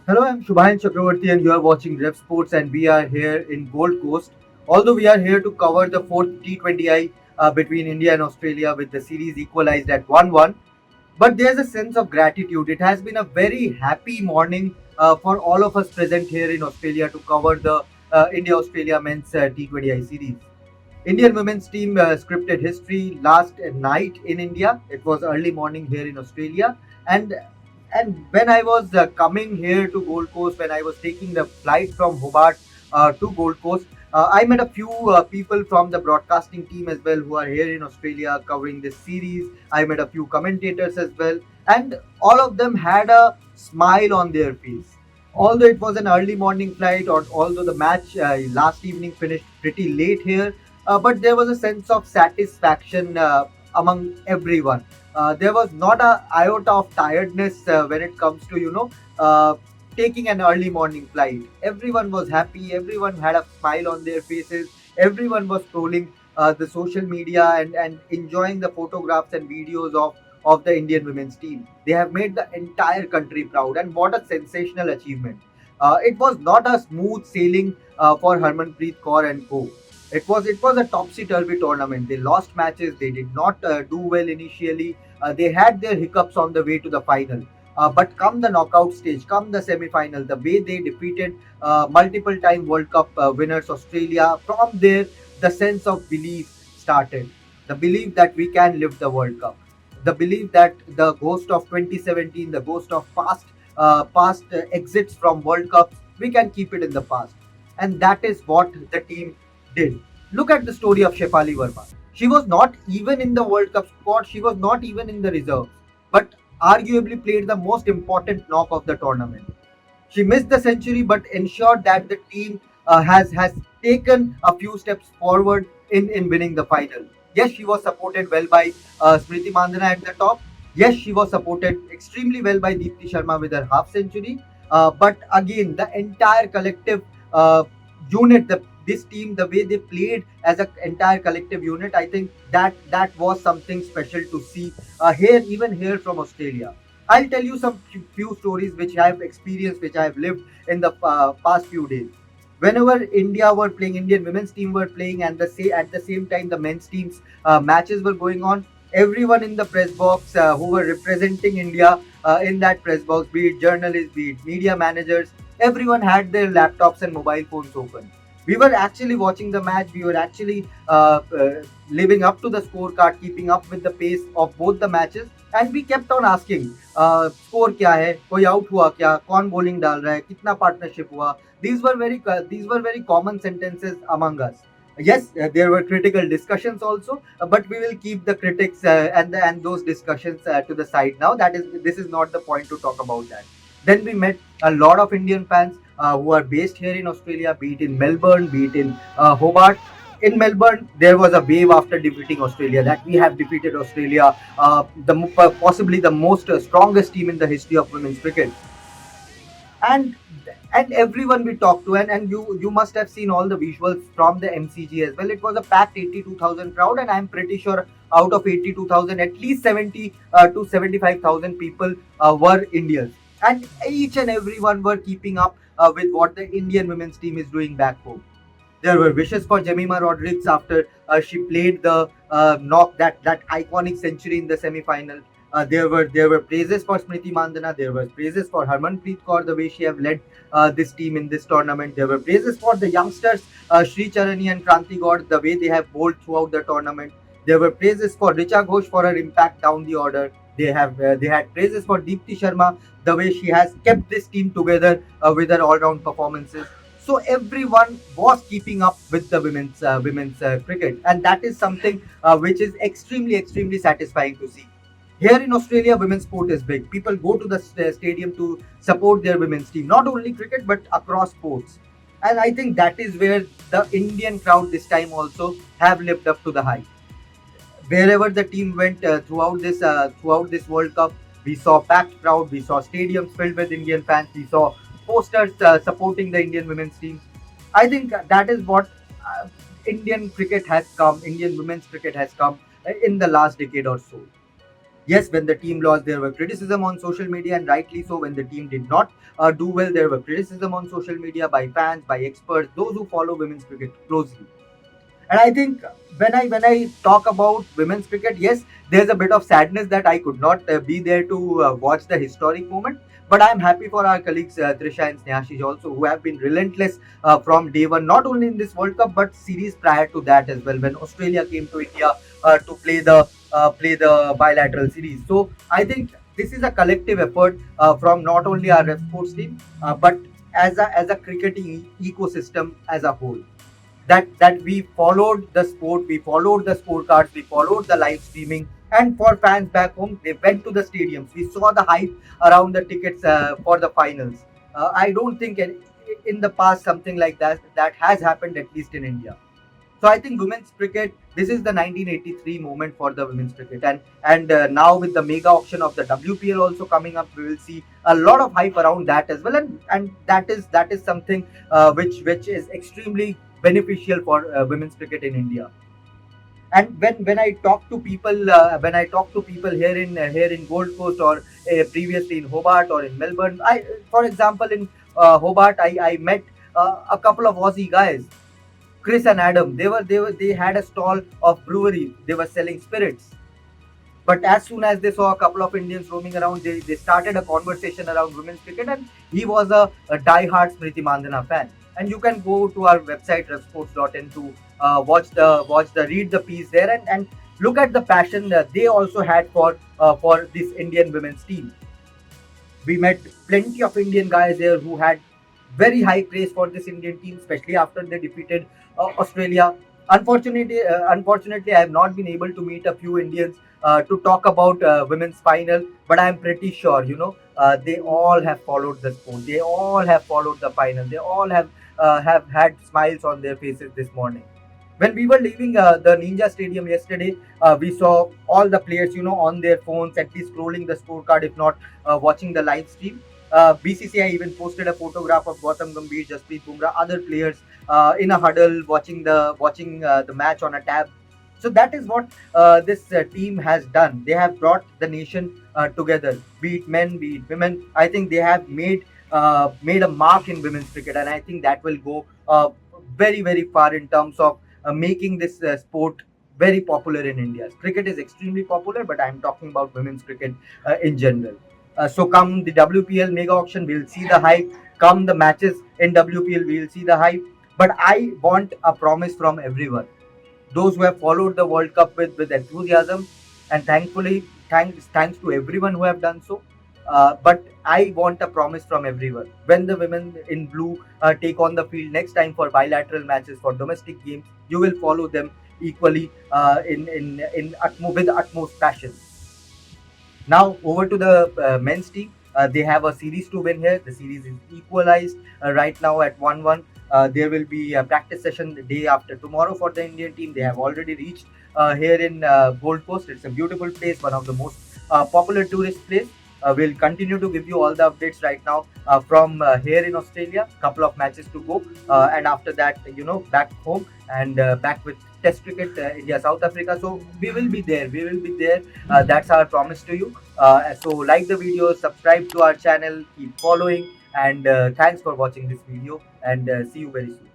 Hello, I'm Shubhayan Chakravarti and you are watching Revsportz and we are here in Gold Coast. Although we are here to cover the fourth T20I between India and Australia with the series equalized at 1-1. But there's a sense of gratitude. It has been a very happy morning for all of us present here in Australia to cover the India-Australia men's T20I series. Indian women's team scripted history last night in India. It was early morning here in Australia, and when I was coming here to Gold Coast, when I was taking the flight from Hobart to Gold Coast, I met a few people from the broadcasting team as well who are here in Australia covering this series. I met a few commentators as well, and all of them had a smile on their face. Although it was an early morning flight, or although the match last evening finished pretty late here, but there was a sense of satisfaction among everyone. There was not a iota of tiredness when it comes to taking an early morning flight. Everyone was happy. Everyone had a smile on their faces. Everyone was scrolling the social media and enjoying the photographs and videos of the Indian women's team. They have made the entire country proud, and what a sensational achievement! It was not a smooth sailing for Harmanpreet Kaur and co. It was a topsy turvy tournament. They lost matches. They did not do well initially. They had their hiccups on the way to the final. But come the knockout stage, come the semi-final, the way they defeated multiple time World Cup winners Australia, from there the sense of belief started. The belief that we can lift the World Cup. The belief that the ghost of 2017, the ghost of past exits from World Cups, we can keep it in the past. And that is what the team did. Look at the story of Shefali Verma. She was not even in the World Cup squad. She was not even in the reserves, but arguably played the most important knock of the tournament. She missed the century, but ensured that the team has taken a few steps forward in winning the final. Yes, she was supported well by Smriti Mandhana at the top. Yes, she was supported extremely well by Deepti Sharma with her half century. But again, the entire collective uh, unit, this team, the way they played as an entire collective unit, I think that was something special to see even here from Australia. I'll tell you some few stories which I have experienced, which I have lived in the past few days. Whenever India were playing, Indian women's team were playing, and at the same time the men's teams matches were going on. Everyone in the press box who were representing India in that press box, be it journalists, be it media managers, everyone had their laptops and mobile phones open. We were actually watching the match. We were actually living up to the scorecard, keeping up with the pace of both the matches, and we kept on asking, score क्या है, कोई out हुआ क्या, कौन bowling डाल रहा है, कितना पार्टनरशिप हुआ. These were very common sentences among us. Yes, there were critical discussions also, but we will keep the critics and those discussions to the side now. This is not the point to talk about that. Then we met a lot of Indian fans who are based here in Australia, be it in Melbourne, be it in Hobart. In Melbourne, there was a wave after defeating Australia, that we have defeated Australia, possibly the most strongest team in the history of women's cricket. And everyone we talked to, and you must have seen all the visuals from the MCG as well. It was a packed 82,000 crowd, and I'm pretty sure out of 82,000, at least 70 to 75,000 people were Indians, and each and everyone were keeping up with what the Indian women's team is doing back home. There were wishes for Jemima Rodriguez after she played the knock, that iconic century in the semi-final. There were praises for Smriti Mandhana. There were praises for Harmanpreet Kaur, the way she have led this team in this tournament. There were praises for the youngsters Sri Charani and Kranti Gaur, the way they have bowled throughout the tournament. There were praises for Richa Ghosh for her impact down the order. They had praises for Deepti Sharma, the way she has kept this team together with her all-round performances. So everyone was keeping up with the women's cricket, and that is something which is extremely satisfying to see. Here in Australia, women's sport is big. People go to the stadium to support their women's team, not only cricket but across sports. And I think that is where the Indian crowd this time also have lived up to the hype. Wherever the team went throughout this World Cup, we saw packed crowd, we saw stadiums filled with Indian fans, we saw posters supporting the Indian women's team. I think that is what uh, Indian women's cricket has come in the last decade or so. Yes, when the team lost, there were criticism on social media, and rightly so. When the team did not do well, there were criticism on social media by fans, by experts, those who follow women's cricket closely. And I think when I talk about women's cricket, yes, there's a bit of sadness that I could not be there to watch the historic moment. But I'm happy for our colleagues Trisha and Snehashish also, who have been relentless from day one, not only in this World Cup but series prior to that as well, when Australia came to India to play the bilateral series. So I think this is a collective effort from not only our Revsportz team but as a cricketing ecosystem as a whole, that we followed the sport, we followed the scorecards, we followed the live streaming, and for fans back home, they went to the stadiums. We saw the hype around the tickets for the finals. I don't think in the past something like that has happened, at least in India. So I think women's cricket, this is the 1983 moment for the women's cricket, and now with the mega auction of the WPL also coming up, we will see a lot of hype around that as well, and that is something which is extremely beneficial for women's cricket in India. And when I talk to people here in Gold Coast, or previously in Hobart or in Melbourne, I for example in Hobart, I met a couple of Aussie guys, Chris and Adam. They had a stall of brewery. They were selling spirits. But as soon as they saw a couple of Indians roaming around, they started a conversation around women's cricket, and he was a die-hard Smriti Mandhana fan. And you can go to our website revsports.in to watch the read the piece there, and look at the passion that they also had for this Indian women's team. We met plenty of Indian guys there who had very high praise for this Indian team, especially after they defeated Australia. Unfortunately, I have not been able to meet a few Indians to talk about women's final, but I am pretty sure, they all have followed the sport. They all have followed the final. They all have had smiles on their faces this morning. When we were leaving the Ninja Stadium yesterday, we saw all the players, on their phones, at least scrolling the scorecard, if not watching the live stream. BCCI even posted a photograph of Gautam Gambhir, Jasprit Bumrah, other players in a huddle watching the match on a tab. So that is what this team has done. They have brought the nation together, be it men, be it women. I think they have made a mark in women's cricket, and I think that will go very very far in terms of making this sport very popular in India. Cricket is extremely popular, but I'm talking about women's cricket in general. So come the WPL mega auction, we'll see the hype. Come the matches in WPL, we'll see the hype. But I want a promise from everyone. Those who have followed the World Cup with enthusiasm, and thankfully, thanks to everyone who have done so. But I want a promise from everyone. When the women in blue take on the field next time for bilateral matches, for domestic games, you will follow them equally with utmost passion. Now over to the men's team. They have a series to win here. The series is equalized right now at 1-1. There will be a practice session the day after tomorrow for the Indian team. They have already reached here in Gold Coast. It's a beautiful place, one of the most popular tourist place. We'll continue to give you all the updates right now from here in Australia. Couple of matches to go, and after that, back home and back with Test cricket, India, South Africa. So we will be there. We will be there. That's our promise to you. So like the video, subscribe to our channel, keep following, and thanks for watching this video. And see you very soon.